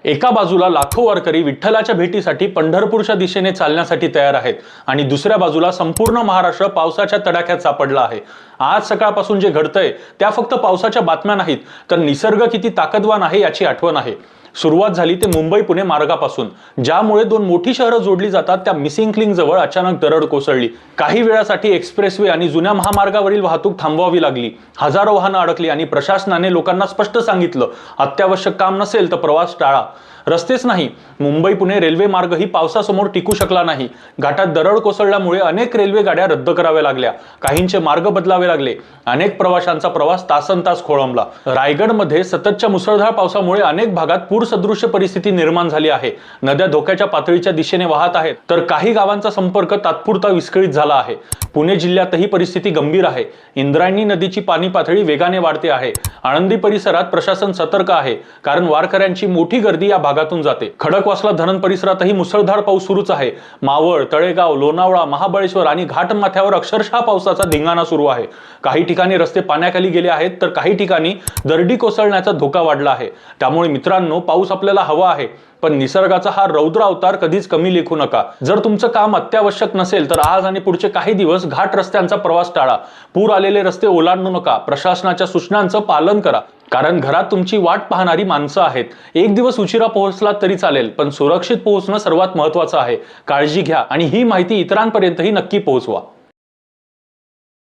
एका बाजूला लाखो वारकरी विठ्ठलाच्या भेटीसाठी पंढरपूरच्या दिशेने चालण्यासाठी तयार आहेत आणि दुसऱ्या बाजूला संपूर्ण महाराष्ट्र पावसाच्या तडाख्यात सापडला आहे। आज सकाळपासून जे घडतंय त्या फक्त पावसाच्या बातम्या नाहीत, तर निसर्ग किती ताकदवान आहे याची आठवण आहे। सुरुवात झाली ते मुंबई पुणे मार्गापासून, ज्यामुळे दोन मोठी शहरं जोडली जातात त्या मिसिंग लिंक जवळ अचानक दरड कोसळली। काही वेळासाठी एक्सप्रेसवे आणि जुन्या महामार्गावरील वाहतूक थांबवावी लागली। हजारो वाहनं अडकली आणि प्रशासनाने लोकांना स्पष्ट सांगितलं, अत्यावश्यक काम नसेल तर प्रवास टाळा। रस्तेच नाही, मुंबई पुणे रेल्वे मार्गही पावसासमोर टिकू शकला नाही। घाटात दरड कोसळल्यामुळे अनेक रेल्वे गाड्या रद्द कराव्या लागल्या, काहींचे मार्ग बदलावे लागले। अनेक प्रवाशांचा प्रवास तासनतास खोळंबला। रायगडमध्ये सततच्या मुसळधार पावसामुळे अनेक भागात पूर सदृश्य परिस्थिती निर्माण झाली आहे। नद्या धोक्याच्या पातळीच्या दिशेने वाहत आहेत, तर काही गावांचा संपर्क तात्पुरता विस्कळीत झाला आहे। पुणे जिल्ह्यातही परिस्थिती गंभीर आहे। इंद्रायणी नदीची पाणी पातळी वेगाने वाढते आहे। आळंदी परिसरात प्रशासन सतर्क आहे, कारण वारकऱ्यांची मोठी गर्दी या भागातून जाते। खडकवासला धरण परिसरातही मुसळधार पाऊस सुरूच आहे। मावळ, तळेगाव, लोणावळा, महाबळेश्वर आणि घाटमाथ्यावर अक्षरशः पावसाचा धिंगाणा सुरू आहे। काही ठिकाणी रस्ते पाण्याखाली गेले आहेत, तर काही ठिकाणी दरडी कोसळण्याचा धोका वाढला आहे। त्यामुळे मित्रांनो, पाऊस आपल्याला हवा आहे, पण निसर्गाचा हा रौद्र अवतार कधीच कमी लेखू नका। जर तुमचं काम अत्यावश्यक नसेल तर आज आणि पुढचे काही दिवस घाट रस्त्यांचा प्रवास टाळा। पूर आलेले रस्ते ओलांडू नका। प्रशासनाच्या सूचनांचं पालन करा, कारण घरात तुमची वाट पाहणारी माणसं आहेत। एक दिवस उशिरा पोहोचलात तरी चालेल, पण सुरक्षित पोहोचणं सर्वात महत्त्वाचं आहे। काळजी घ्या आणि ही माहिती इतरांपर्यंतही नक्की पोहोचवा।